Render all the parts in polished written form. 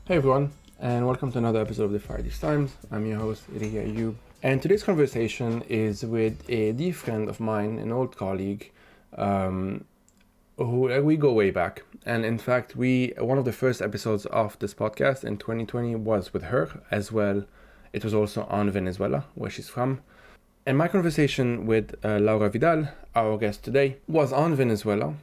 Hey everyone, and welcome to another episode of the Friday Times. I'm your host, Elia, ayoub. And today's conversation is with a dear friend of mine, an old colleague, who we go way back. And in fact, one of the first episodes of this podcast in 2020 was with her as well. It was also on Venezuela, where she's from. And my conversation with Laura Vidal, our guest today, was on Venezuela,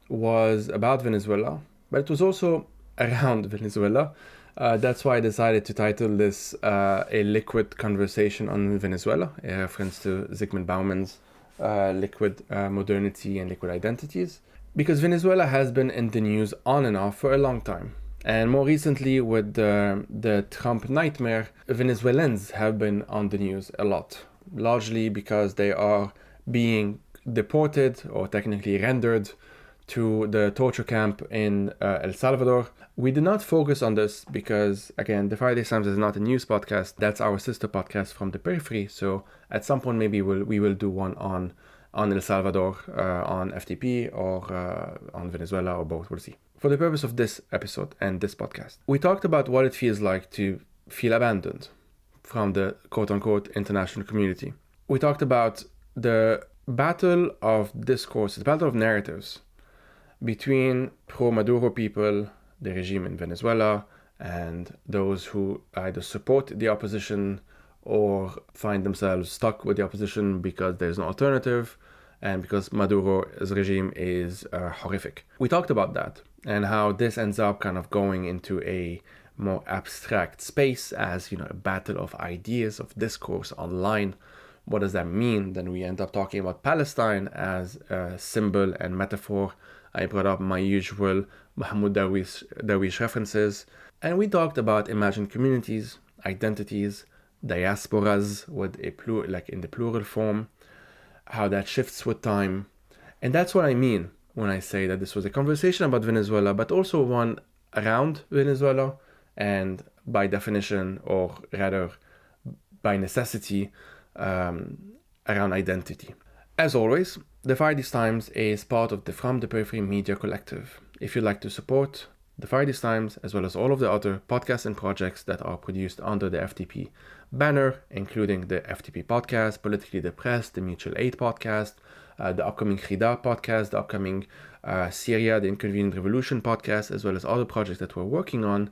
was about Venezuela, but it was also around Venezuela. That's why I decided to title this A Liquid Conversation on Venezuela, a reference to Zygmunt Bauman's Liquid Modernity and Liquid Identities. Because Venezuela has been in the news on and off for a long time. And more recently, with the Trump nightmare, Venezuelans have been on the news a lot, largely because they are being deported or technically rendered to the torture camp in El Salvador. We did not focus on this because, again, the Friday Times is not a news podcast. That's our sister podcast from the periphery. So at some point, maybe we will do one on El Salvador, on FTP, or on Venezuela, or both. We'll see. For the purpose of this episode and this podcast, we talked about what it feels like to feel abandoned from the quote-unquote international community. We talked about the battle of discourse, the battle of narratives between pro-Maduro people, the regime in Venezuela, and those who either support the opposition or find themselves stuck with the opposition because there's no alternative and because Maduro's regime is horrific. We talked about that and how this ends up kind of going into a more abstract space as, a battle of ideas, of discourse online. What does that mean? Then we end up talking about Palestine as a symbol and metaphor. I brought up my usual Mahmoud Darwish references. And we talked about imagined communities, identities, diasporas with in the plural form, how that shifts with time. And that's what I mean when I say that this was a conversation about Venezuela, but also one around Venezuela, and by definition, or rather by necessity, around identity. As always, the Friday Times is part of the From the Periphery Media Collective. If you'd like to support the Friday Times, as well as all of the other podcasts and projects that are produced under the FTP banner, including the FTP podcast, Politically Depressed, the Mutual Aid podcast, the upcoming Khida podcast, the upcoming Syria, the Inconvenient Revolution podcast, as well as other projects that we're working on,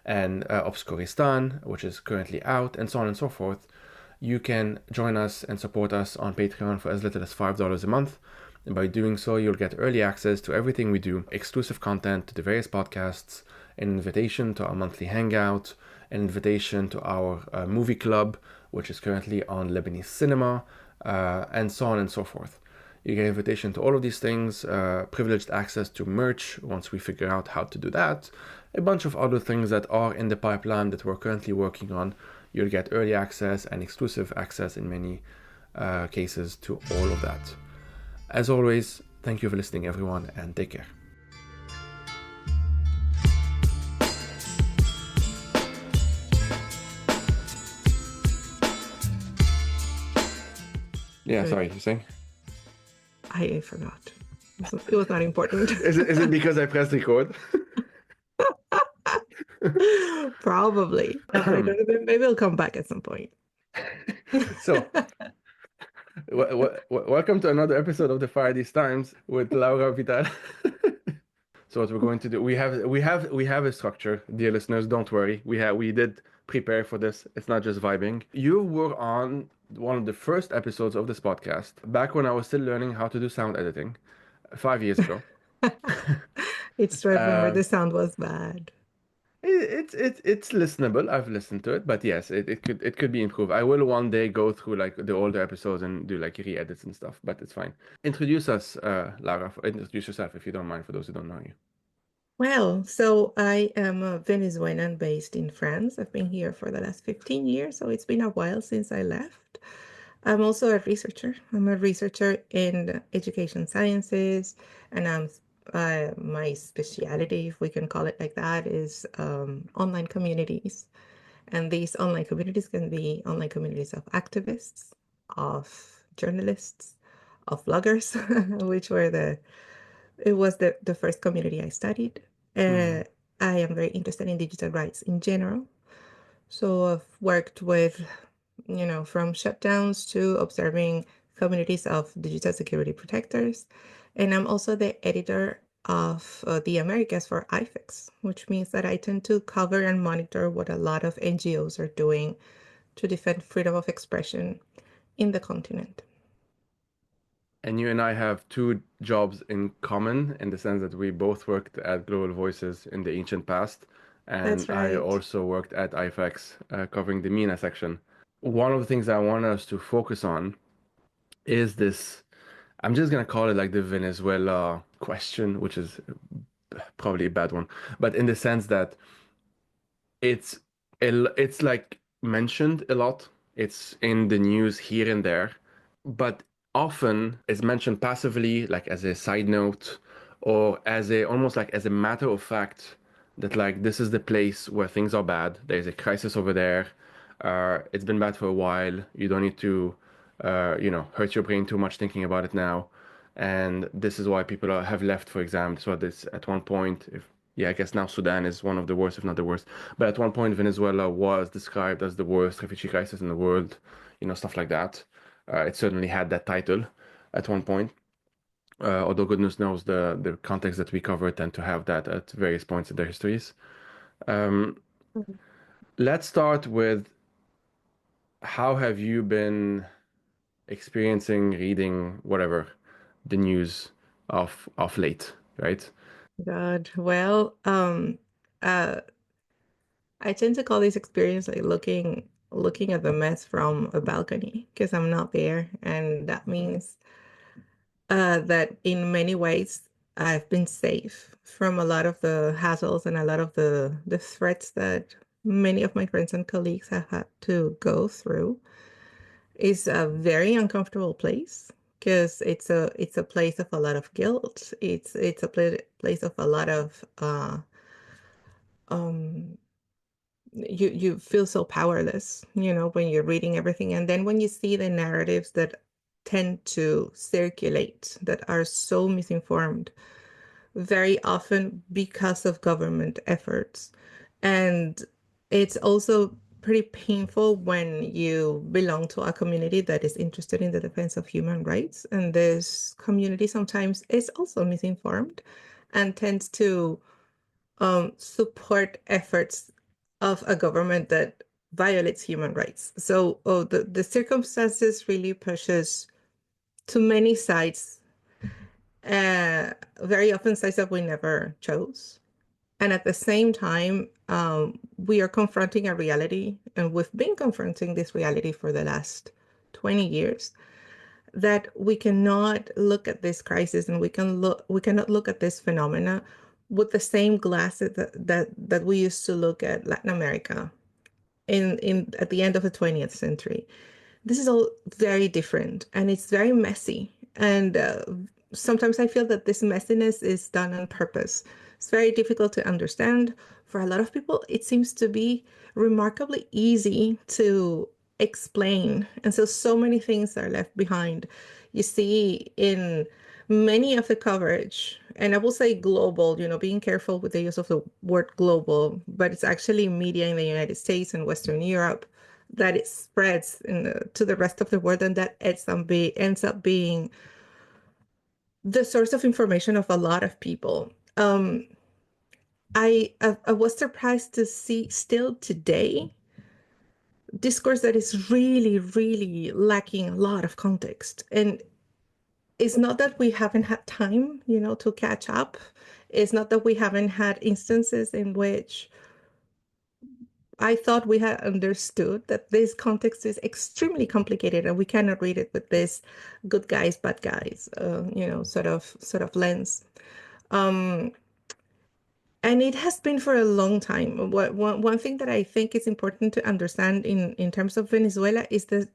and Obscuristan, which is currently out, and so on and so forth, you can join us and support us on Patreon for as little as $5 a month. And by doing so, you'll get early access to everything we do, exclusive content to the various podcasts, an invitation to our monthly hangout, an invitation to our movie club, which is currently on Lebanese cinema, and so on and so forth. You get an invitation to all of these things, privileged access to merch once we figure out how to do that, a bunch of other things that are in the pipeline that we're currently working on. You'll get early access and exclusive access in many cases to all of that. As always, thank you for listening, everyone, and take care. Yeah, sorry, you're saying? I forgot. It was not important. Is it because I pressed record? Probably. Maybe it'll come back at some point. So, welcome to another episode of the Friday Times with Laura Vidal. So what we're going to do, we have a structure, dear listeners. Don't worry, we did prepare for this. It's not just vibing. You were on one of the first episodes of this podcast back when I was still learning how to do sound editing, 5 years ago. It's true. I remember the sound was bad. It's listenable. I've listened to it, but yes, it could be improved. I will one day go through like the older episodes and do like re-edits and stuff, but it's fine. Introduce us, Lara. Introduce yourself if you don't mind, for those who don't know you. Well, so I am a Venezuelan based in France. I've been here for the last 15 years, so it's been a while since I left. I'm also a researcher. I'm a researcher in education sciences, and my specialty, if we can call it like that, is online communities. And these online communities can be online communities of activists, of journalists, of bloggers, which were it was the first community I studied. I am very interested in digital rights in general. So I've worked with, from shutdowns to observing communities of digital security protectors. And I'm also the editor of the Americas for IFEX, which means that I tend to cover and monitor what a lot of NGOs are doing to defend freedom of expression in the continent. And you and I have two jobs in common in the sense that we both worked at Global Voices in the ancient past, That's and I right. also worked at IFX covering the MENA section. One of the things I want us to focus on is this, I'm just gonna call it like the Venezuela question, which is probably a bad one, but in the sense that it's it's like mentioned a lot. It's in the news here and there, but often it's mentioned passively, like as a side note, or as a almost like as a matter of fact that like this is the place where things are bad. There's a crisis over there. It's been bad for a while. You don't need to, hurt your brain too much thinking about it now. And this is why people have left, for example. So this at one point, if yeah, I guess now Sudan is one of the worst, if not the worst. But at one point, Venezuela was described as the worst refugee crisis in the world, stuff like that. It certainly had that title at one point. Although goodness knows the context that we cover tend to have that at various points in their histories. Um, let's start with how have you been experiencing, reading, whatever, the news of late, right? God. Well, uh, I tend to call this experience like looking at the mess from a balcony because I'm not there, and that means that in many ways I've been safe from a lot of the hassles and a lot of the threats that many of my friends and colleagues have had to go through. It's a very uncomfortable place because it's a place of a lot of guilt. It's a place of a lot of um you feel so powerless, when you're reading everything. And then when you see the narratives that tend to circulate that are so misinformed, very often because of government efforts. And it's also pretty painful when you belong to a community that is interested in the defense of human rights. And this community sometimes is also misinformed and tends to support efforts of a government that violates human rights. So the circumstances really pushes to many sides, very often sides that we never chose. And at the same time, we are confronting a reality, and we've been confronting this reality for the last 20 years, that we cannot look at this crisis and we cannot look at this phenomena with the same glasses that we used to look at Latin America in at the end of the 20th century. This is all very different and it's very messy. And sometimes I feel that this messiness is done on purpose. It's very difficult to understand. For a lot of people, it seems to be remarkably easy to explain. And so many things are left behind. You see in many of the coverage, and I will say global, being careful with the use of the word global, but it's actually media in the United States and Western Europe that it spreads to the rest of the world, and that ends up being the source of information of a lot of people. I was surprised to see still today discourse that is really, really lacking a lot of context. And it's not that we haven't had time, to catch up. It's not that we haven't had instances in which I thought we had understood that this context is extremely complicated and we cannot read it with this good guys, bad guys, sort of lens. Um, and it has been for a long time. One thing that I think is important to understand in terms of Venezuela is that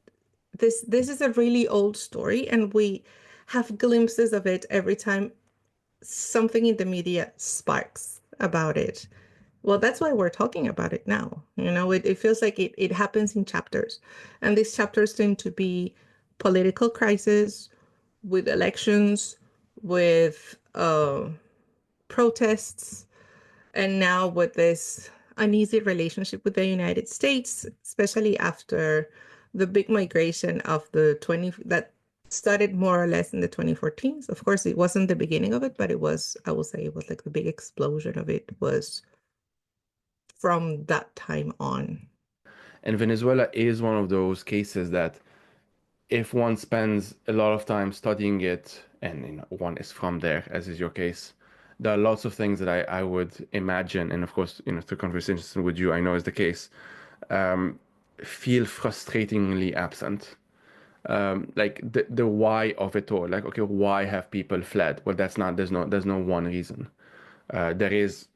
this is a really old story, and we have glimpses of it every time something in the media sparks about it. Well, that's why we're talking about it now. It feels like it happens in chapters. And these chapters tend to be political crisis with elections, with protests, And now with this uneasy relationship with the United States, especially after the big migration of the 20 that started more or less in the 2014s. Of course, it wasn't the beginning of it, but it was, I will say it was like the big explosion of it was from that time on. And Venezuela is one of those cases that if one spends a lot of time studying it, and one is from there, as is your case, there are lots of things that I would imagine, and of course, through conversations with you, I know is the case, um, feel frustratingly absent. Like the why of it all. Like, okay, why have people fled? Well, that's not, there's no one reason. There is,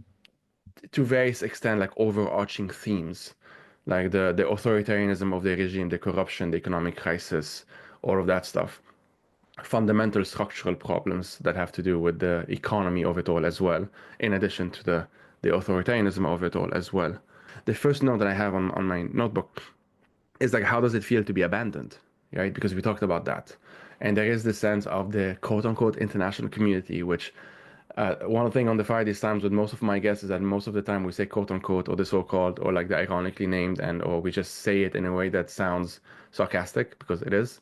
to various extent, like overarching themes, like the authoritarianism of the regime, the corruption, the economic crisis, all of that stuff. Fundamental structural problems that have to do with the economy of it all as well, in addition to the authoritarianism of it all as well. The first note that I have on my notebook is like, how does it feel to be abandoned, right? Because we talked about that. And there is this sense of the quote unquote international community, which one thing on the Fridays Times with most of my guests is that most of the time we say quote unquote or the so-called or like the ironically named, and or we just say it in a way that sounds sarcastic because it is.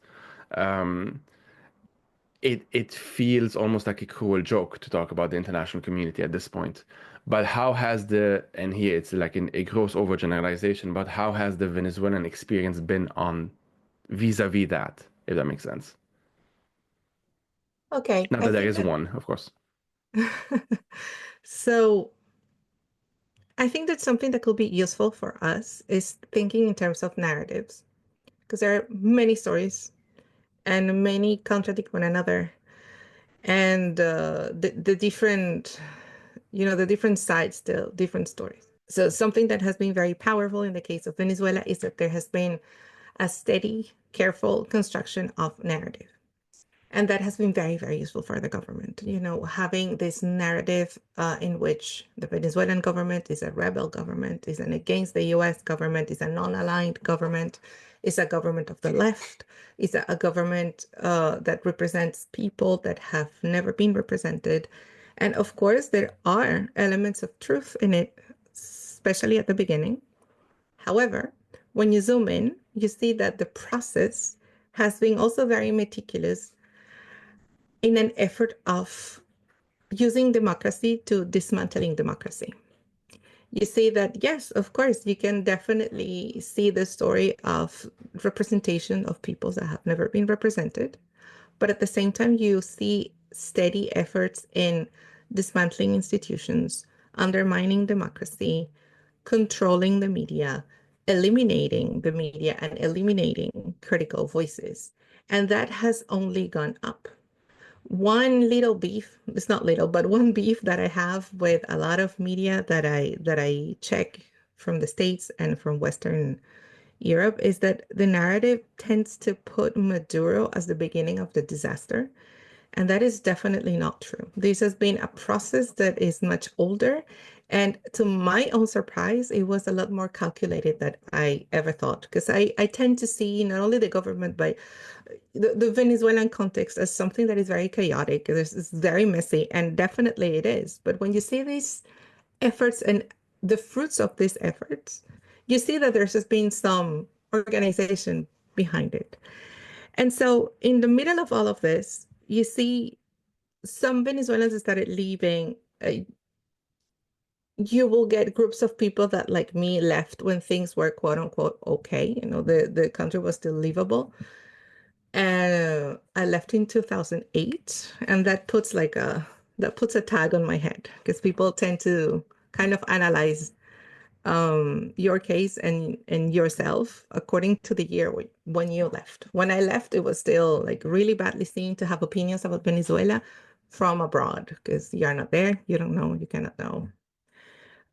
Um, it feels almost like a cruel joke to talk about the international community at this point. But how has and here it's like a gross overgeneralization, but how has the Venezuelan experience been on vis-a-vis that, if that makes sense? Okay, Not I that there think is that one, of course. so I think that something that could be useful for us is thinking in terms of narratives, because there are many stories and many contradict one another. And the different, the different sides tell different stories. So something that has been very powerful in the case of Venezuela is that there has been a steady, careful construction of narrative. And that has been very, very useful for the government. Having this narrative in which the Venezuelan government is a rebel government, is an against the US government, is a non-aligned government, is a government of the left, is a government that represents people that have never been represented. And of course, there are elements of truth in it, especially at the beginning. However, when you zoom in, you see that the process has been also very meticulous in an effort of using democracy to dismantling democracy. You see that, yes, of course, you can definitely see the story of representation of peoples that have never been represented. But at the same time, you see steady efforts in dismantling institutions, undermining democracy, controlling the media, eliminating the media, and eliminating critical voices. And that has only gone up. One little beef, it's not little, but one beef that I have with a lot of media that I check from the States and from Western Europe is that the narrative tends to put Maduro as the beginning of the disaster. And that is definitely not true. This has been a process that is much older. And to my own surprise, it was a lot more calculated than I ever thought. Because I tend to see not only the government, but the Venezuelan context as something that is very chaotic. It's very messy, and definitely it is. But when you see these efforts and the fruits of these efforts, you see that there's just been some organization behind it. And so, in the middle of all of this, you see some Venezuelans started leaving. You will get groups of people that, like me, left when things were quote unquote okay. The country was still livable. And I left in 2008, and that puts a tag on my head because people tend to kind of analyze your case and yourself according to the year when you left. When I left, it was still like really badly seen to have opinions about Venezuela from abroad because you're not there, you don't know, you cannot know.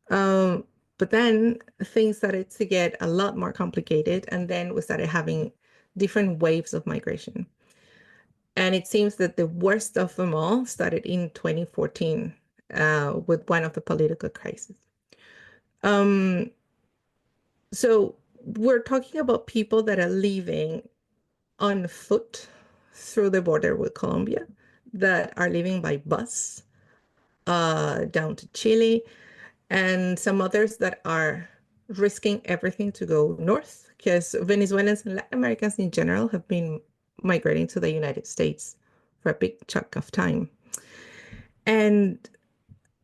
Um, but then things started to get a lot more complicated, and then we started having different waves of migration. And it seems that the worst of them all started in 2014 with one of the political crises. Um, so we're talking about people that are leaving on foot through the border with Colombia, that are leaving by bus down to Chile. and some others that are risking everything to go north, because Venezuelans and Latin Americans in general have been migrating to the United States for a big chunk of time. And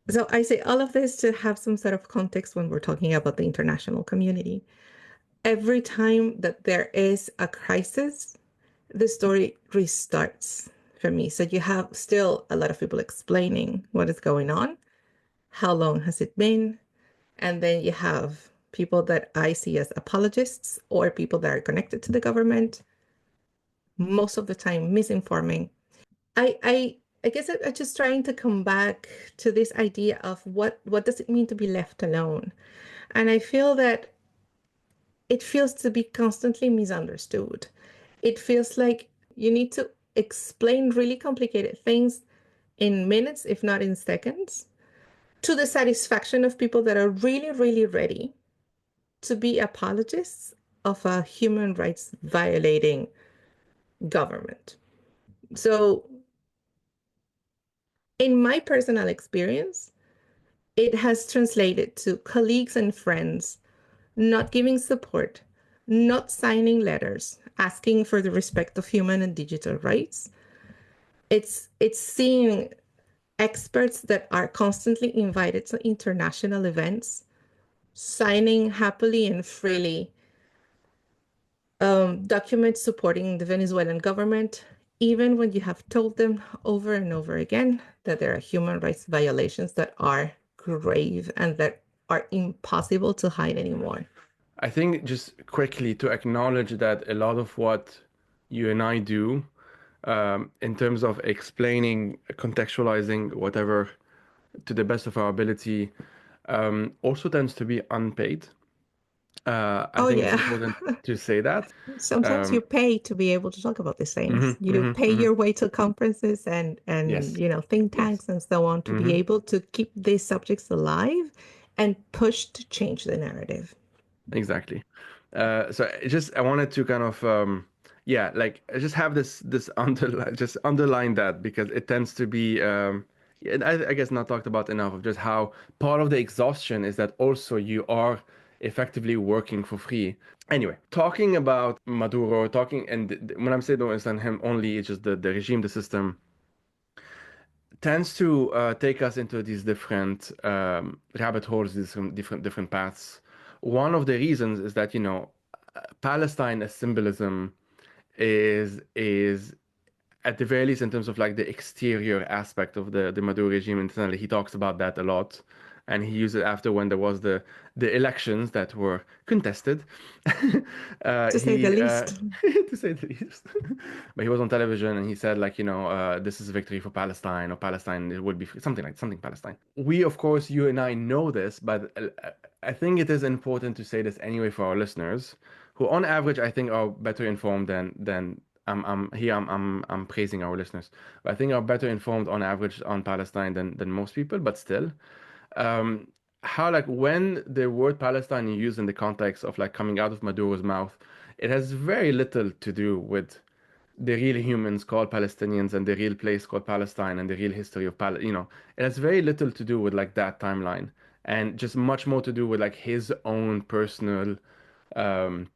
so I say all of this to have some sort of context when we're talking about the international community. Every time that there is a crisis, the story restarts for me. So you have still a lot of people explaining what is going on, how long has it been, and then you have people that I see as apologists or people that are connected to the government, most of the time misinforming. I guess I'm just trying to come back to this idea of what does it mean to be left alone? And I feel that it feels to be constantly misunderstood. It feels like you need to explain really complicated things in minutes, if not in seconds, to the satisfaction of people that are really, really ready to be apologists of a human rights violating government. So, in my personal experience, it has translated to colleagues and friends not giving support, not signing letters, asking for the respect of human and digital rights. It's seeing experts that are constantly invited to international events, signing happily and freely documents supporting the Venezuelan government, even when you have told them over and over again that there are human rights violations that are grave and that are impossible to hide anymore. I think just quickly to acknowledge that a lot of what you and I do, in terms of explaining, contextualizing whatever to the best of our ability, also tends to be unpaid. I Oh, think it's yeah. important to say that. Sometimes you Um, pay to be able to talk about these things. mhm, You mhm, pay mhm. your way to conferences and Yes, think yes. tanks and so on to be Hmm. able to keep these subjects alive and push to change the narrative. Exactly. So I wanted to kind of yeah, like I just have this underline just underline that because it tends to be yeah, I guess not talked about enough of just how part of the exhaustion is that also you are effectively working for free. Anyway, talking about Maduro, talking and when I'm saying don't understand him only, it's just the regime, the system tends to take us into these different rabbit holes, these different paths. One of the reasons is that Palestine as symbolism is at the very least in terms of like the exterior aspect of the Maduro regime internally. He talks about that a lot, and he used it after when there was the elections that were contested. To say the He least. to say the least. But he was on television and he said like this is a victory for Palestine, or Palestine it would be free, something Palestine. We of course, you and I know this, but I think it is important to say this anyway for our listeners, who on average I think are better informed than I'm praising our listeners, but I think are better informed on average on Palestine than most people, but still. Um, how like when the word Palestine is used in the context of like coming out of Maduro's mouth, it has very little to do with the real humans called Palestinians and the real place called Palestine and the real history of it has very little to do with like that timeline and just much more to do with like his own personal um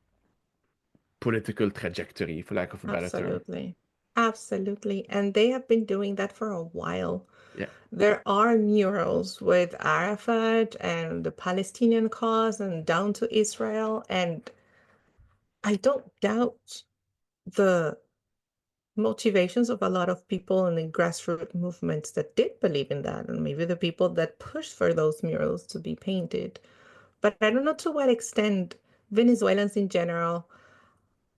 political trajectory, for lack of a better term. Absolutely. Absolutely. And they have been doing that for a while. Yeah. There are murals with Arafat and the Palestinian cause and down to Israel. And I don't doubt the motivations of a lot of people in the grassroots movements that did believe in that, and maybe the people that pushed for those murals to be painted. But I don't know to what extent Venezuelans in general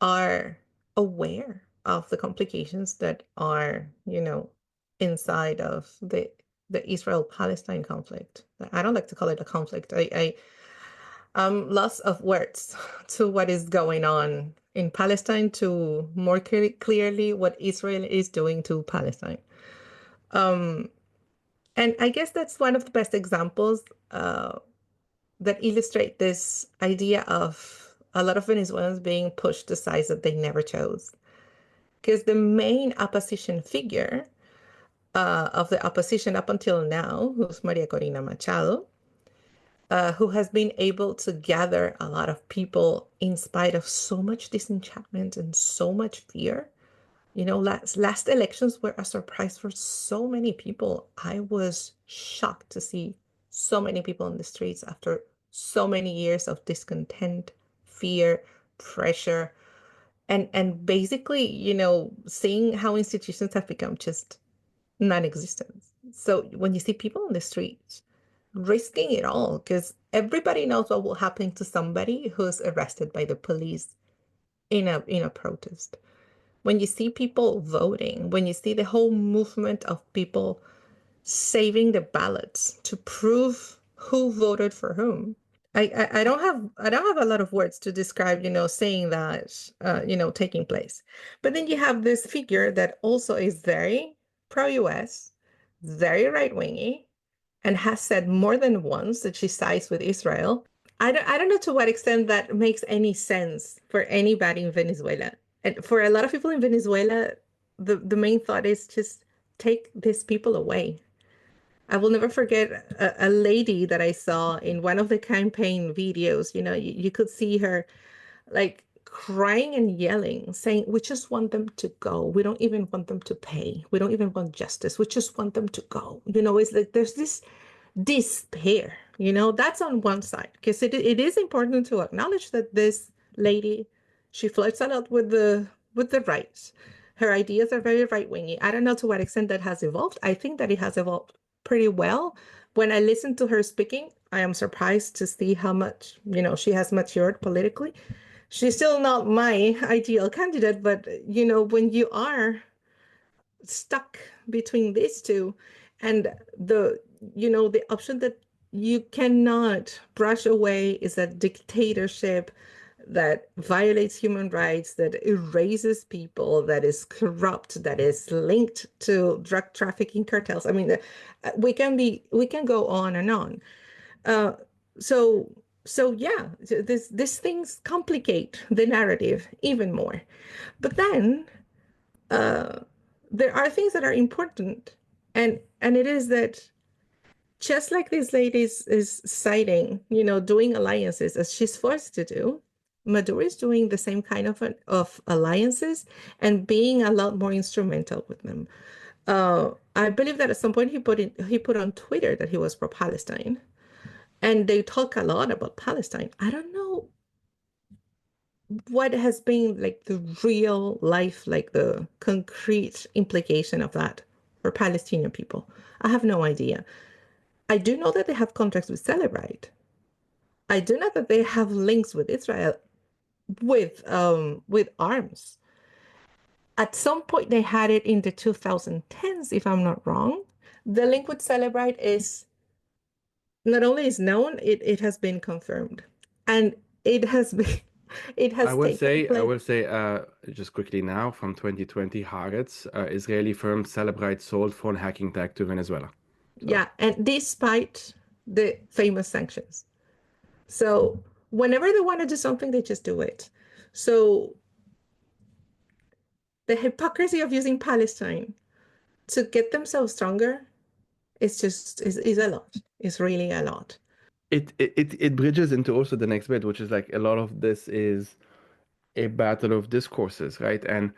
are aware of the complications that are, inside of the Israel-Palestine conflict. I don't like to call it a conflict. I'm lost of words to what is going on in Palestine, to more clearly what Israel is doing to Palestine. Um, and I guess that's one of the best examples that illustrate this idea of a lot of Venezuelans being pushed to sides that they never chose. Because the main opposition figure of the opposition up until now, who's Maria Corina Machado, who has been able to gather a lot of people in spite of so much disenchantment and so much fear. You know, last elections were a surprise for so many people. I was shocked to see so many people on the streets after so many years of discontent, fear, pressure, and basically, you know, seeing how institutions have become just non-existent. So when you see people on the streets risking it all, because everybody knows what will happen to somebody who's arrested by the police in a protest. When you see people voting, when you see the whole movement of people saving the ballots to prove who voted for whom. I don't have a lot of words to describe, you know, saying that, you know, taking place. But then you have this figure that also is very pro-US, very right-wingy, and has said more than once that she sides with Israel. I don't know to what extent that makes any sense for anybody in Venezuela. And for a lot of people in Venezuela, the main thought is just take these people away. I will never forget a lady that I saw in one of the campaign videos. You know, you could see her like crying and yelling, saying, "We just want them to go. We don't even want them to pay. We don't even want justice. We just want them to go." You know, it's like there's this despair. You know, that's on one side because it is important to acknowledge that this lady, she flirts a lot with the right. Her ideas are very right-wingy. I don't know to what extent that has evolved. I think that it has evolved pretty well. When I listen to her speaking, I am surprised to see how much, you know, she has matured politically. She's still not my ideal candidate, but you know, when you are stuck between these two and the, you know, the option that you cannot brush away is a dictatorship that violates human rights, that erases people, that is corrupt, that is linked to drug trafficking cartels. I mean, we can go on and on. uh, so so yeah, these things complicate the narrative even more. But then uh, there are things that are important, and it is that just like this lady is citing, you know, doing alliances as she's forced to do, Maduro is doing the same kind of alliances and being a lot more instrumental with them. I believe that at some point he put on Twitter that he was pro-Palestine, and they talk a lot about Palestine. I don't know what has been like the real life, like the concrete implication of that for Palestinian people. I have no idea. I do know that they have contracts with Celebrite. I do know that they have links with Israel with arms. At some point they had it in the 2010s, if I'm not wrong. The link with Celebrite is not only is known, it has been confirmed. And it has been it has taken I place. will say, just quickly now, from 2020, Haaretz, Israeli firm Celebrite sold phone hacking tech to Venezuela. So Yeah, and despite the famous sanctions. So whenever they want to do something, they just do it. So the hypocrisy of using Palestine to get themselves stronger is a lot. It's really a lot. it bridges into also the next bit, which is like a lot of this is a battle of discourses, right? And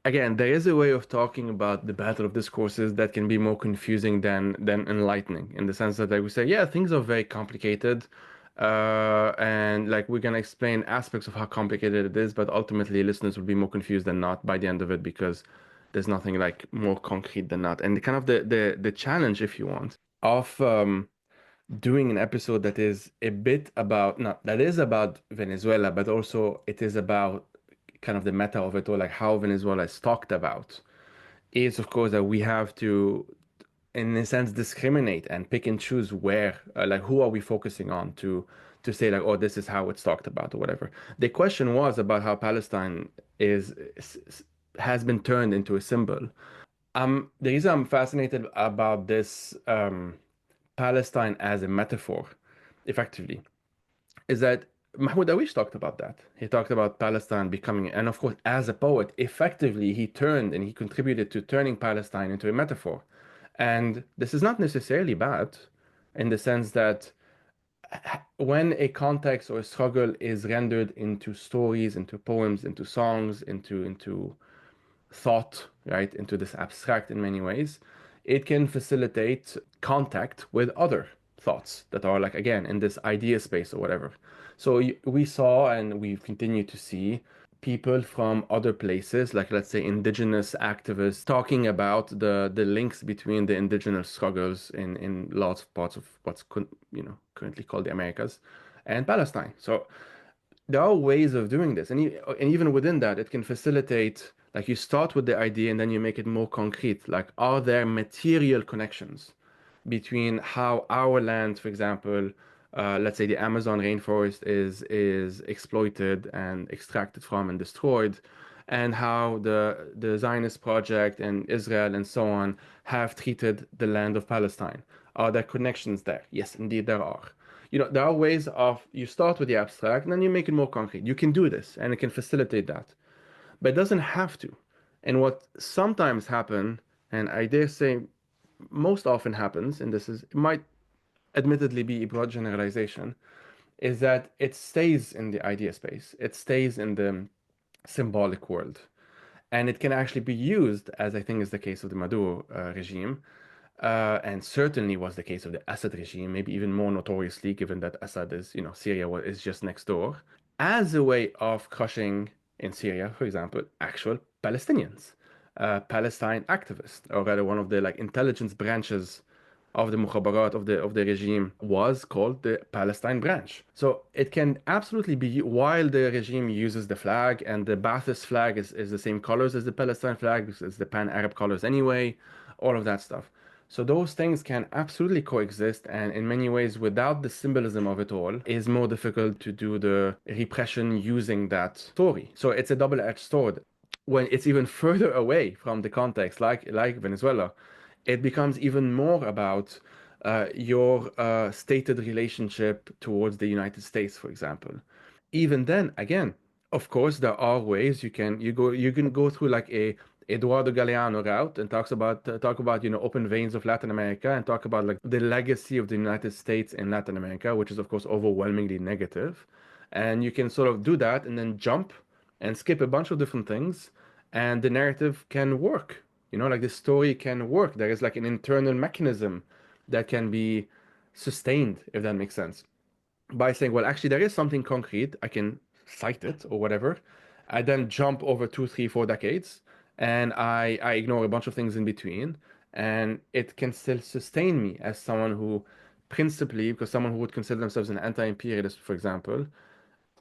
again, there is a way of talking about the battle of discourses that can be more confusing than enlightening, in the sense that like we say, yeah, things are very complicated, and like we're gonna explain aspects of how complicated it is, but ultimately listeners will be more confused than not by the end of it because there's nothing like more concrete than that. And kind of the challenge, if you want, of doing an episode that is a bit about, not that is about Venezuela, but also it is about kind of the meta of it all, like how Venezuela is talked about, is of course that we have to, in a sense, discriminate and pick and choose where, like, who are we focusing on to say like, oh, this is how it's talked about or whatever. The question was about how Palestine has been turned into a symbol. The reason I'm fascinated about this Palestine as a metaphor, effectively, is that Mahmoud Awish talked about that. He talked about Palestine becoming, and of course, as a poet, effectively, he turned and he contributed to turning Palestine into a metaphor. And this is not necessarily bad in the sense that when a context or a struggle is rendered into stories, into poems, into songs, into thought, right, into this abstract in many ways, it can facilitate contact with other thoughts that are like, again, in this idea space or whatever. So we saw and we continue to see people from other places, like let's say indigenous activists, talking about the links between the indigenous struggles in lots of parts of what's currently called the Americas and Palestine. So there are ways of doing this, and even within that, it can facilitate. Like you start with the idea, and then you make it more concrete. Like, are there material connections between how our land, for example, let's say the Amazon rainforest is exploited and extracted from and destroyed, and how the Zionist project and Israel and so on have treated the land of Palestine? Are there connections there? Yes, indeed there are. There are ways of you start with the abstract and then you make it more concrete. You can do this and it can facilitate that, but it doesn't have to. And what sometimes happen, and I dare say most often happens, and this is it might admittedly be a broad generalization, is that it stays in the idea space. It stays in the symbolic world. And it can actually be used, as I think is the case of the Maduro regime, and certainly was the case of the Assad regime, maybe even more notoriously, given that Assad is, Syria is just next door, as a way of crushing in Syria, for example, actual Palestinians, Palestine activists, or rather one of the like intelligence branches of the mukhabarat of the regime was called the Palestine branch. So it can absolutely be while the regime uses the flag and the Ba'athist flag is the same colors as the Palestine flag, because it's the pan-Arab colors anyway, all of that stuff. So those things can absolutely coexist, and in many ways, without the symbolism of it all, is more difficult to do the repression using that story. So it's a double-edged sword. When it's even further away from the context, like Venezuela, it becomes even more about your stated relationship towards the United States, for example. Even then, again, of course, there are ways you can go through like a Eduardo Galeano route and talk about open veins of Latin America and talk about like the legacy of the United States in Latin America, which is of course overwhelmingly negative. And you can sort of do that and then jump and skip a bunch of different things, and the narrative can work. Like the story can work. There is like an internal mechanism that can be sustained, if that makes sense, by saying, well, actually, there is something concrete. I can cite it or whatever. I then jump over 2, 3, 4 decades and I ignore a bunch of things in between. And it can still sustain me as someone who, principally, because someone who would consider themselves an anti-imperialist, for example,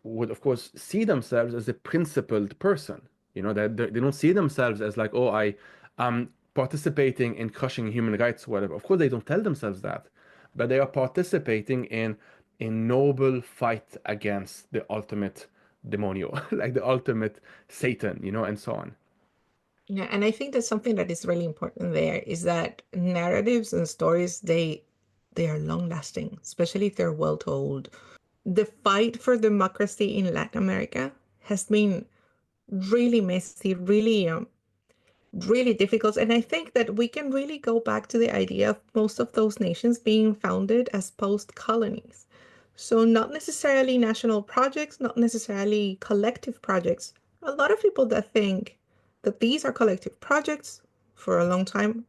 would of course see themselves as a principled person. That they don't see themselves as like, oh, am participating in crushing human rights or whatever. Of course, they don't tell themselves that, but they are participating in a noble fight against the ultimate demonio, like the ultimate Satan, and so on. Yeah, and I think that something that is really important there is that narratives and stories, they are long lasting, especially if they're well told. The fight for democracy in Latin America has been really messy, really difficult. And I think that we can really go back to the idea of most of those nations being founded as post colonies. So, not necessarily national projects, not necessarily collective projects. A lot of people that think that these are collective projects for a long time,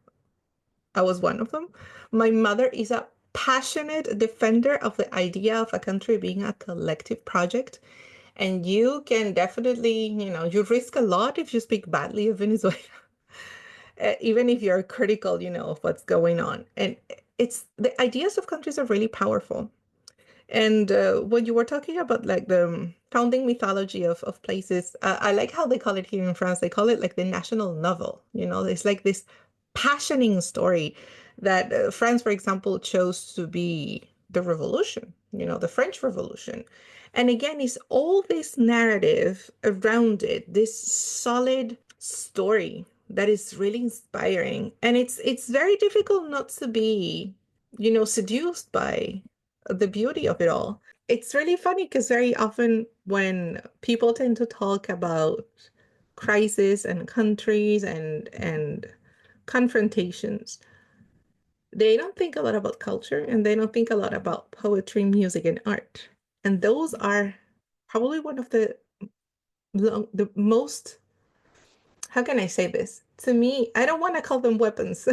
I was one of them. My mother is a passionate defender of the idea of a country being a collective project. And you can definitely, you risk a lot if you speak badly of Venezuela, even if you're critical, of what's going on. And it's the ideas of countries are really powerful. And when you were talking about like the founding mythology of places, I like how they call it here in France. They call it like the national novel. It's like this passioning story that France, for example, chose to be the revolution, the French Revolution. And again, it's all this narrative around it, this solid story that is really inspiring. And it's very difficult not to be, seduced by the beauty of it all. It's really funny because very often when people tend to talk about crisis and countries and confrontations, they don't think a lot about culture and they don't think a lot about poetry, music, and art. And those are probably one of the most, how can I say this? To me, I don't want to call them weapons,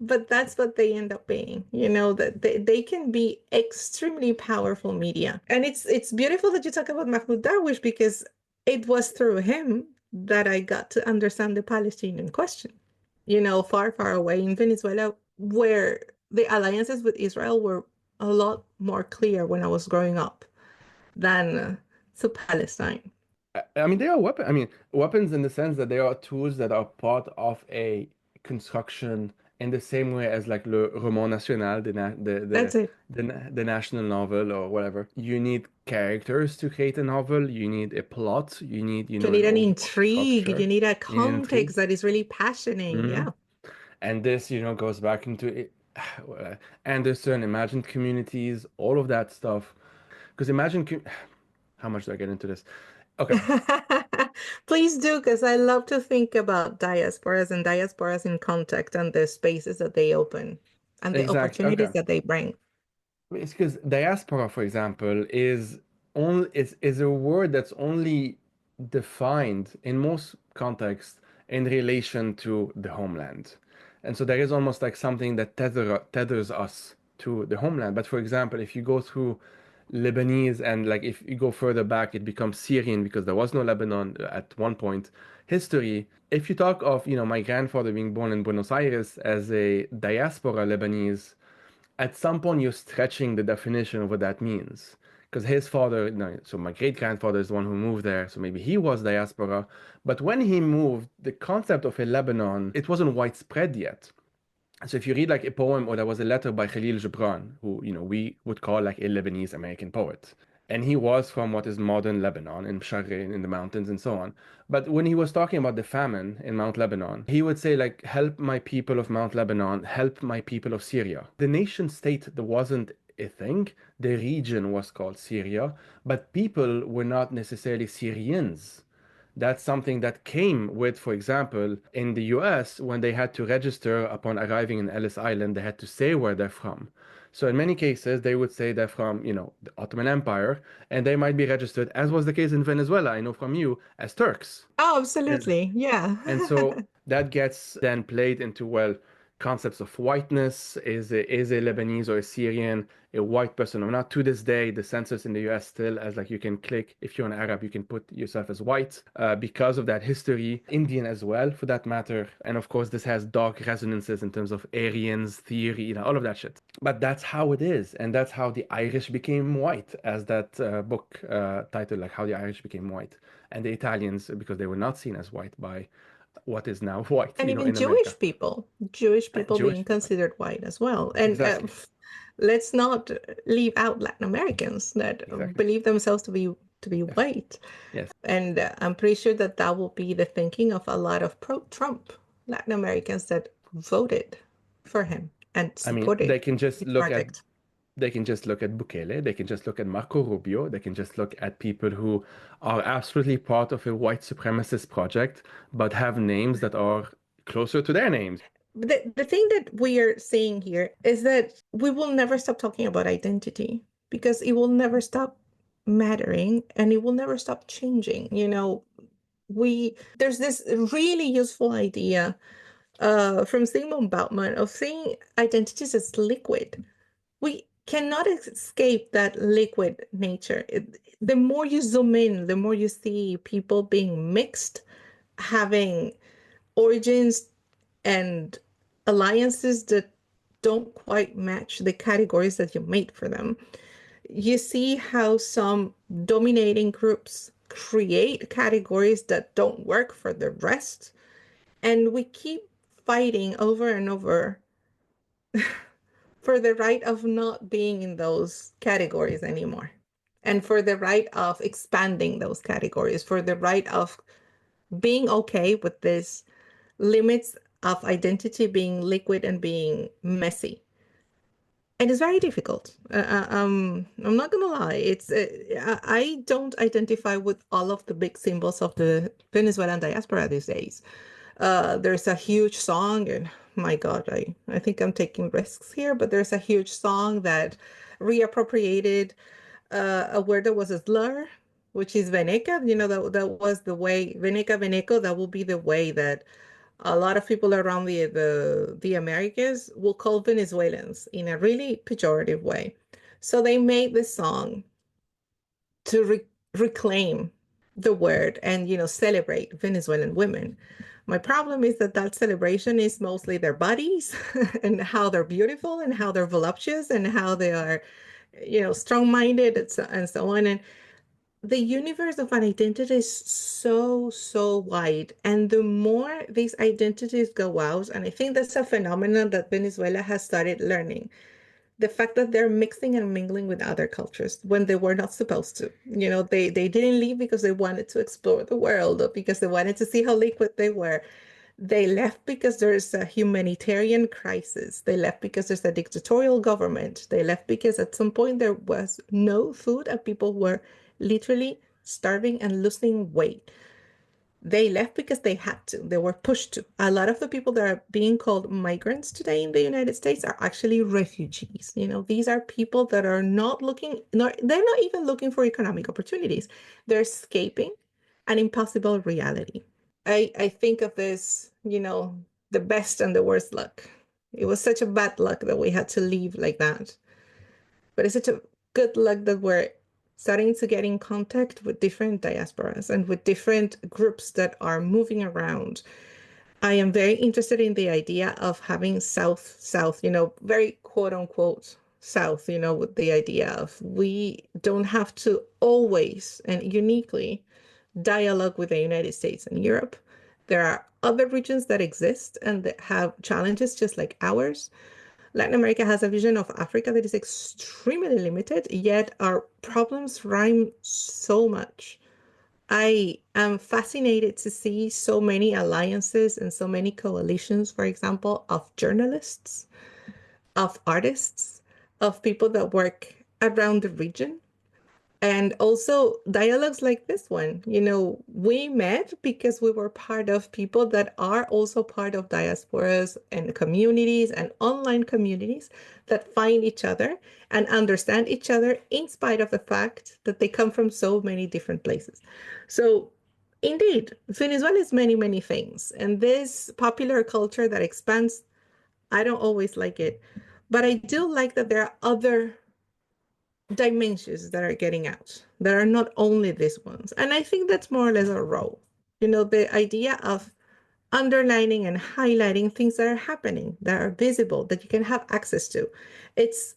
but that's what they end up being. You know, that they can be extremely powerful media. And it's beautiful that you talk about Mahmoud Darwish because it was through him that I got to understand the Palestinian question. You know, far, far away in Venezuela, where the alliances with Israel were a lot more clear when I was growing up than to Palestine. I mean, they are weapons. I mean, weapons in the sense that they are tools that are part of a construction in the same way as like le roman national, That's it. the national novel or whatever. You need characters to create a novel. You need a plot. You need, You an need an overall intrigue. You structure. need a You need intrigue. context that is really passionate. Hmm. Yeah. And this, goes back into it. Anderson, imagined communities, all of that stuff. Because how much do I get into this? Okay. Please do, because I love to think about diasporas in context and the spaces that they open and the Exactly. opportunities Okay. that they bring. It's because diaspora, for example, is a word that's only defined in most contexts in relation to the homeland. And so there is almost like something that tethers us to the homeland. But for example, if you go through Lebanese and like if you go further back, it becomes Syrian because there was no Lebanon at one point. History, if you talk of, my grandfather being born in Buenos Aires as a diaspora Lebanese, at some point you're stretching the definition of what that means. Because his father, no, so my great grandfather is the one who moved there, so maybe he was diaspora. But when he moved, the concept of a Lebanon, it wasn't widespread yet. So if you read like a poem or there was a letter by Khalil Gibran, who, we would call like a Lebanese American poet. And he was from what is modern Lebanon in Sharqin in the mountains and so on. But when he was talking about the famine in Mount Lebanon, he would say like, help my people of Mount Lebanon, help my people of Syria. The nation state, there wasn't a thing. The region was called Syria, but people were not necessarily Syrians. That's something that came with, for example, in the US, when they had to register upon arriving in Ellis Island, they had to say where they're from. So in many cases, they would say they're from, the Ottoman Empire, and they might be registered, as was the case in Venezuela, I know from you, as Turks. Oh, And absolutely. Yeah. and so that gets then played into, well, concepts of whiteness. Is a Lebanese or a Syrian a white person or not? To this day, the census in the US still, as like you can click, if you're an Arab, you can put yourself as white because of that history. Indian as well, for that matter. And of course, this has dark resonances in terms of Aryans theory, all of that shit. But that's how it is. And that's how the Irish became white, as that book titled, like How the Irish Became White. And the Italians, because they were not seen as white by what is now white, And even in America. Jewish people being Jewish people. considered white as well. And Exactly. let's not leave out Latin Americans that Exactly. believe themselves to be Yes. white. Yes. And I'm pretty sure that that will be the thinking of a lot of pro-Trump Latin Americans that voted for him and I mean, supported his project. they can just look at Bukele, they can just look at Marco Rubio, they can just look at people who are absolutely part of a white supremacist project, but have names that are closer to their names. The thing that we are seeing here is that we will never stop talking about identity because it will never stop mattering and it will never stop changing. There's this really useful idea from Sigmund Bauman of seeing identities as liquid. We cannot escape that liquid nature. The more you zoom in, the more you see people being mixed, having origins and alliances that don't quite match the categories that you made for them. You see how some dominating groups create categories that don't work for the rest, and we keep fighting over and over for the right of not being in those categories anymore, and for the right of expanding those categories, for the right of being okay with this limits of identity being liquid and being messy. And it's very difficult. I'm not gonna lie. I don't identify with all of the big symbols of the Venezuelan diaspora these days. There's a huge song, and my God, I think I'm taking risks here, but there's a huge song that reappropriated a word that was a slur, which is veneca. That was the way veneca veneco. That will be the way that a lot of people around the Americas will call Venezuelans in a really pejorative way. So they made this song to reclaim the word and celebrate Venezuelan women. My problem is that that celebration is mostly their bodies and how they're beautiful and how they're voluptuous and how they are, strong-minded and so on. And the universe of an identity is so, so wide. And the more these identities go out, and I think that's a phenomenon that Venezuela has started learning, the fact that they're mixing and mingling with other cultures when they were not supposed to. They didn't leave because they wanted to explore the world or because they wanted to see how liquid they were. They left because there's a humanitarian crisis. They left because there's a dictatorial government. They left because at some point there was no food and people were literally starving and losing weight. They left because they had to. They were pushed to. A lot of the people that are being called migrants today in the United States are actually refugees. These are people that are not looking, they're not even looking for economic opportunities. They're escaping an impossible reality. I think of this, the best and the worst luck. It was such a bad luck that we had to leave like that. But it's such a good luck that we're starting to get in contact with different diasporas and with different groups that are moving around. I am very interested in the idea of having South, very quote unquote South, with the idea of we don't have to always and uniquely dialogue with the United States and Europe. There are other regions that exist and that have challenges just like ours. Latin America has a vision of Africa that is extremely limited, yet our problems rhyme so much. I am fascinated to see so many alliances and so many coalitions, for example, of journalists, of artists, of people that work around the region. And also dialogues like this one. We met because we were part of people that are also part of diasporas and communities and online communities that find each other and understand each other in spite of the fact that they come from so many different places. So indeed, Venezuela is many, many things. And this popular culture that expands, I don't always like it, but I do like that there are other dimensions that are getting out that are not only these ones. And I think that's more or less a role. The idea of underlining and highlighting things that are happening, that are visible, that you can have access to. It's,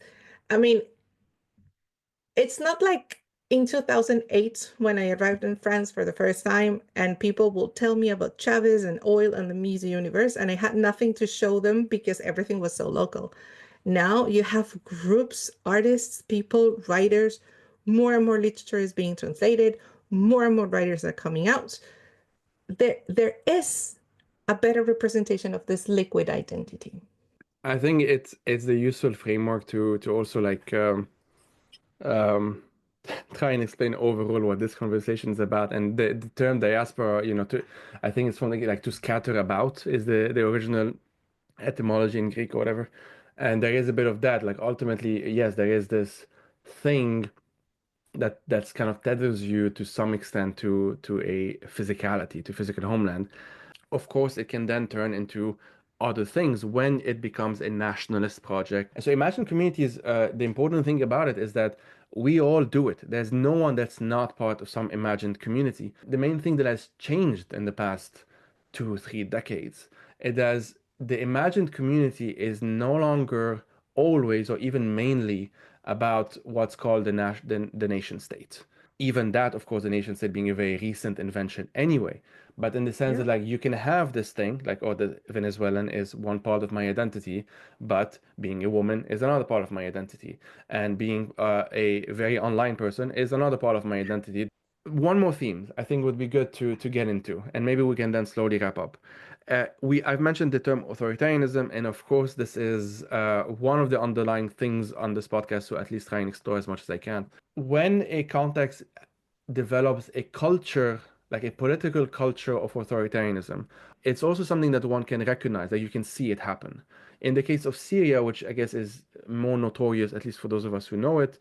I mean, it's not like in 2008 when I arrived in France for the first time and people will tell me about Chavez and oil and the music universe, and I had nothing to show them because everything was so local. Now you have groups, artists, people, writers, more and more literature is being translated, more and more writers are coming out. There is a better representation of this liquid identity. I think it's the useful framework to also like um, try and explain overall what this conversation is about. And the term diaspora, I think it's something like to scatter about is the original etymology in Greek or whatever. And there is a bit of that. Like ultimately, yes, there is this thing that's kind of tethers you to some extent to a physicality, to physical homeland. Of course, it can then turn into other things when it becomes a nationalist project. And so imagine communities, the important thing about it is that we all do it. There's no one that's not part of some imagined community. The main thing that has changed in the past 2 or 3 decades is that the imagined community is no longer always or even mainly about what's called the nation state. Even that, of course, the nation state being a very recent invention anyway. But in the sense Yeah. that like you can have this thing, like, oh, the Venezuelan is one part of my identity, but being a woman is another part of my identity. And being a very online person is another part of my identity. One more theme I think would be good to get into, and maybe we can then slowly wrap up. I've mentioned the term authoritarianism, and of course, this is one of the underlying things on this podcast, so at least try and explore as much as I can. When a context develops a culture like a political culture of authoritarianism. It's also something that one can recognize, that you can see it happen. In the case of Syria, which I guess is more notorious, at least for those of us who know it,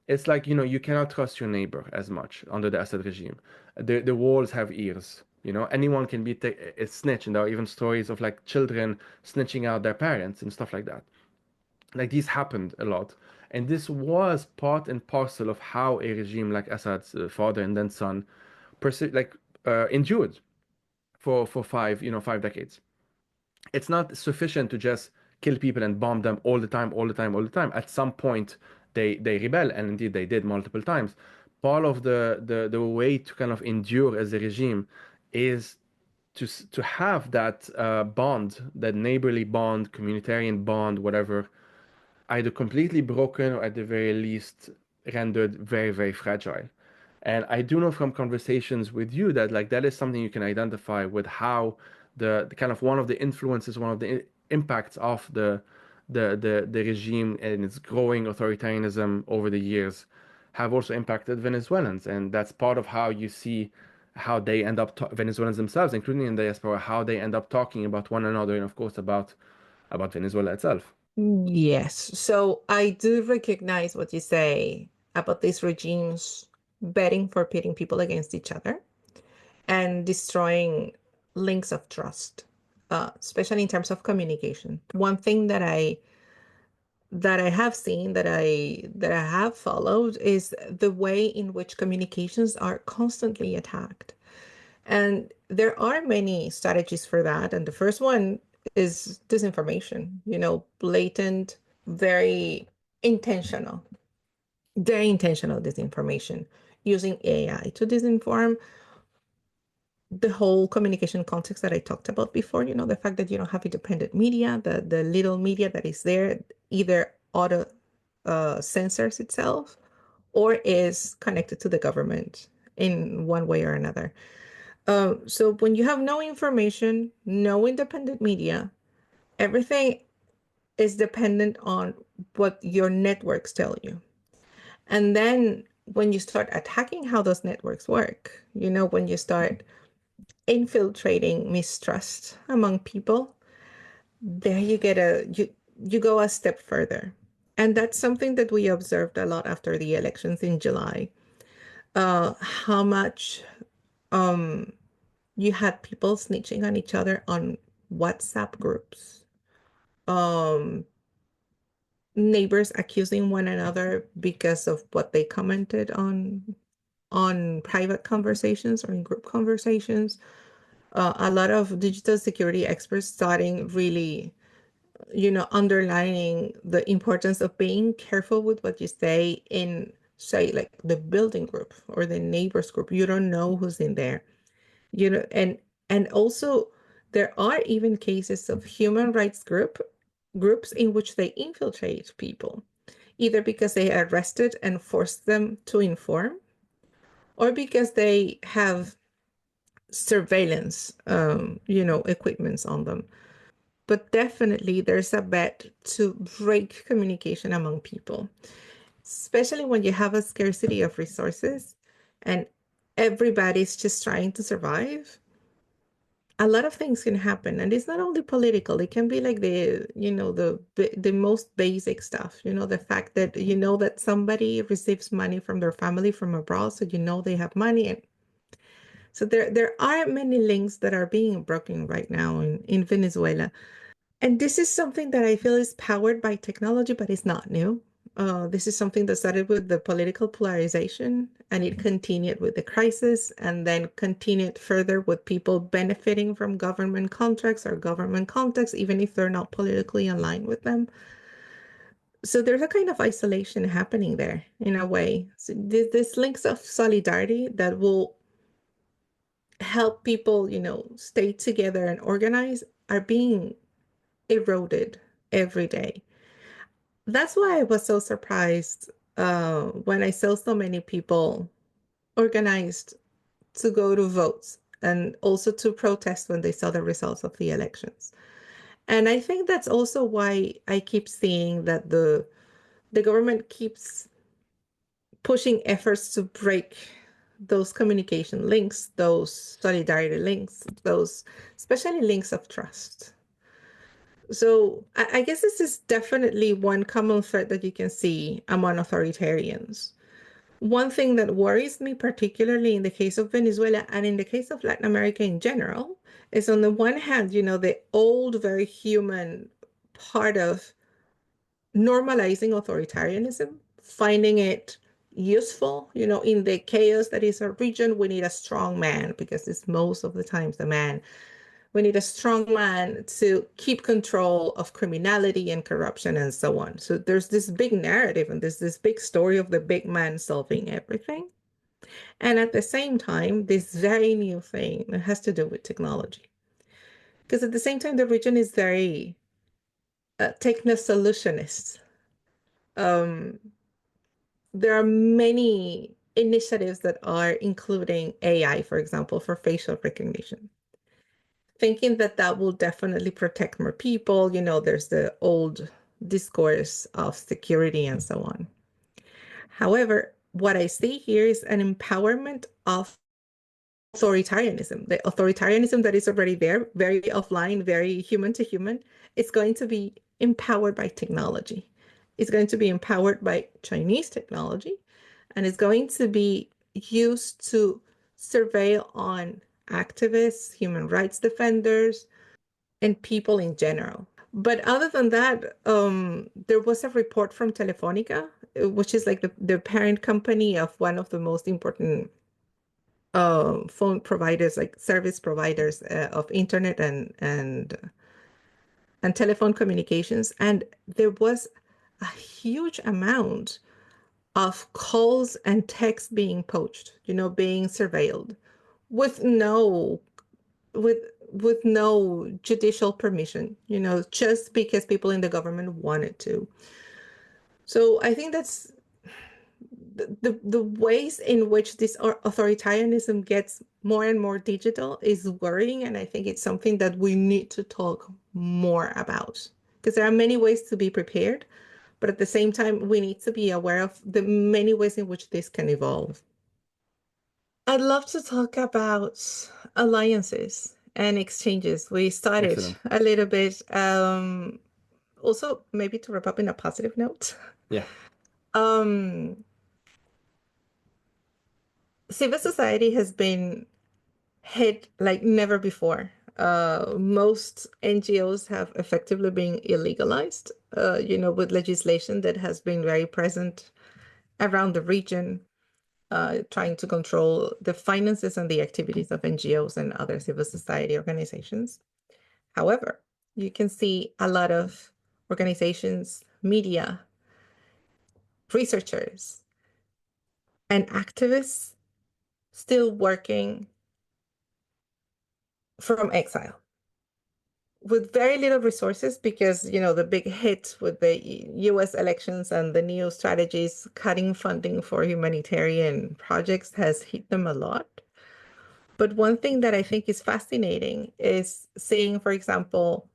it's like, you cannot trust your neighbor as much under the Assad regime. The walls have ears. Anyone can be a snitch, and there are even stories of like children snitching out their parents and stuff like that. Like these happened a lot, and this was part and parcel of how a regime like Assad's father and then son endured for 5 decades. It's not sufficient to just kill people and bomb them all the time, all the time, all the time. At some point, they rebel, and indeed they did multiple times. Part of the way to kind of endure as a regime is to have that bond, that neighborly bond, communitarian bond, whatever, either completely broken or at the very least rendered very, very fragile. And I do know from conversations with you that like that is something you can identify with how the kind of one of the influences, one of the impacts of the regime and its growing authoritarianism over the years have also impacted Venezuelans. And that's part of how you see how they end up Venezuelans themselves, including in the diaspora, how they end up talking about one another and of course about Venezuela itself. Yes. So I do recognize what you say about these regimes betting for pitting people against each other and destroying links of trust, especially in terms of communication. One thing that I have seen, that I have followed, is the way in which communications are constantly attacked. And there are many strategies for that. And the first one is disinformation, blatant, very intentional, very intentional disinformation, using AI to disinform. The whole communication context that I talked about before, the fact that you don't have independent media, the little media that is there either auto censors itself or is connected to the government in one way or another. So when you have no information, no independent media, everything is dependent on what your networks tell you. And then when you start attacking how those networks work, when you start infiltrating mistrust among people, there you go a step further. And that's something that we observed a lot after the elections in July. How much you had people snitching on each other on WhatsApp groups, um, neighbors accusing one another because of what they commented on private conversations or in group conversations. A lot of digital security experts starting really, underlining the importance of being careful with what you say in, say, like the building group or the neighbors group. You don't know who's in there, and also there are even cases of human rights groups in which they infiltrate people, either because they arrested and forced them to inform, or because they have surveillance, equipments on them. But definitely there's a bet to break communication among people, especially when you have a scarcity of resources and everybody's just trying to survive. A lot of things can happen, and it's not only political. It can be like the most basic stuff, the fact that that somebody receives money from their family from abroad, so they have money. And so there are many links that are being broken right now in Venezuela. And this is something that I feel is powered by technology, but it's not new. This is something that started with the political polarization, and it continued with the crisis, and then continued further with people benefiting from government contracts or government contacts, even if they're not politically aligned with them. So there's a kind of isolation happening there in a way. So this links of solidarity that will help people, stay together and organize, are being eroded every day. That's why I was so surprised when I saw so many people organized to go to votes and also to protest when they saw the results of the elections. And I think that's also why I keep seeing that the government keeps pushing efforts to break those communication links, those solidarity links, those especially links of trust. So I guess this is definitely one common thread that you can see among authoritarians. One thing that worries me, particularly in the case of Venezuela and in the case of Latin America in general, is on the one hand, the old, very human part of normalizing authoritarianism, finding it useful. In the chaos that is our region, we need a strong man because it's most of the times the man. We need a strong man to keep control of criminality and corruption and so on. So there's this big narrative and there's this big story of the big man solving everything. And at the same time, this very new thing that has to do with technology. Because at the same time, the region is very techno-solutionist. Um, there are many initiatives that are including AI, for example, for facial recognition, thinking that that will definitely protect more people. There's the old discourse of security and so on. However, what I see here is an empowerment of authoritarianism. The authoritarianism that is already there, very offline, very human to human, is going to be empowered by technology. It's going to be empowered by Chinese technology, and it's going to be used to surveil on activists, human rights defenders, and people in general. But other than that, there was a report from Telefonica, which is like the parent company of one of the most important phone providers, like service providers of internet and telephone communications. And there was a huge amount of calls and texts being poached, being surveilled with no with with no judicial permission, just because people in the government wanted to. So I think that's the ways in which this authoritarianism gets more and more digital is worrying, and I think it's something that we need to talk more about, because there are many ways to be prepared, but at the same time, we need to be aware of the many ways in which this can evolve. I'd love to talk about alliances and exchanges. We started Excellent. a little bit, also maybe to wrap up in a positive note. Yeah. Um, Civil society has been hit like never before. Most NGOs have effectively been illegalized, with legislation that has been very present around the region, trying to control the finances and the activities of NGOs and other civil society organizations. However, you can see a lot of organizations, media, researchers, and activists still working from exile with very little resources because, the big hit with the US elections and the new strategies cutting funding for humanitarian projects has hit them a lot. But one thing that I think is fascinating is seeing, for example,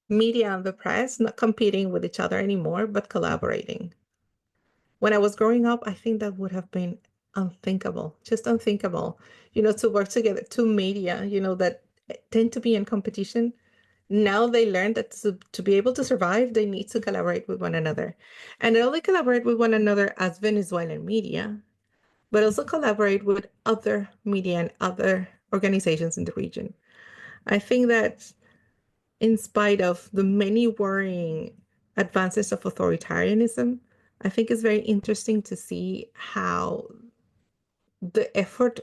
media and the press not competing with each other anymore, but collaborating. When I was growing up, I think that would have been unthinkable, just unthinkable, to work together, two media, that tend to be in competition. Now they learn that to be able to survive, they need to collaborate with one another. And not only collaborate with one another as Venezuelan media, but also collaborate with other media and other organizations in the region. I think that in spite of the many worrying advances of authoritarianism, I think it's very interesting to see how the effort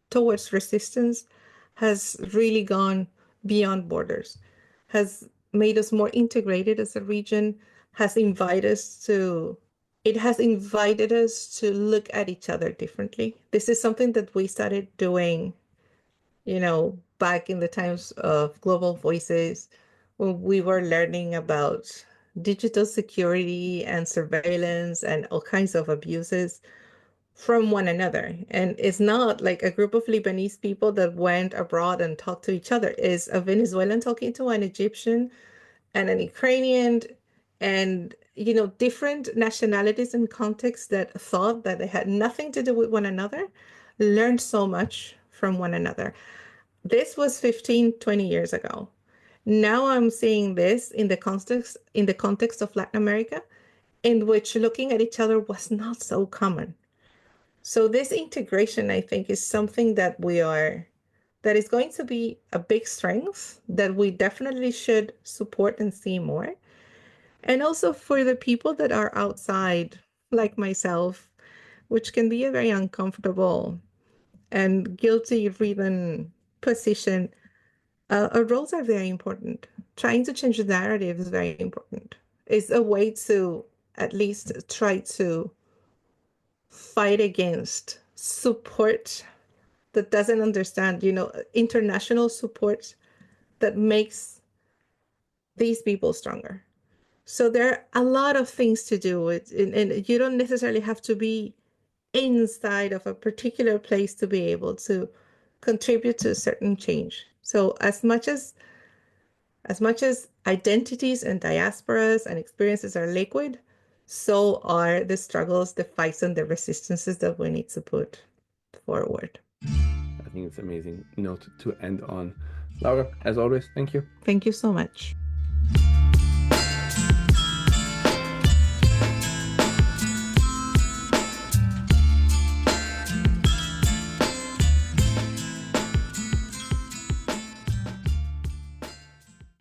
towards resistance has really gone beyond borders, has made us more integrated as a region, has invited us to it has invited us to look at each other differently. This is something that we started doing, back in the times of Global Voices, when we were learning about digital security and surveillance and all kinds of abuses from one another. And it's not like a group of Lebanese people that went abroad and talked to each other. It's a Venezuelan talking to an Egyptian and an Ukrainian and, different nationalities and contexts that thought that they had nothing to do with one another, learned so much from one another. This was 15, 20 years ago. Now I'm seeing this in the context of Latin America, in which looking at each other was not so common. So this integration, I think, is something that is going to be a big strength that we definitely should support and see more. And also for the people that are outside, like myself, which can be a very uncomfortable and guilty-ridden position, roles are very important. Trying to change the narrative is very important. It's a way to at least try to fight against support that doesn't understand, international support that makes these people stronger. So there are a lot of things to do, and you don't necessarily have to be inside of a particular place to be able to contribute to a certain change. So as much as identities and diasporas and experiences are liquid, so are the struggles, the fights, and the resistances that we need to put forward. I think it's an amazing note to end on. Laura, as always, thank you. Thank you so much.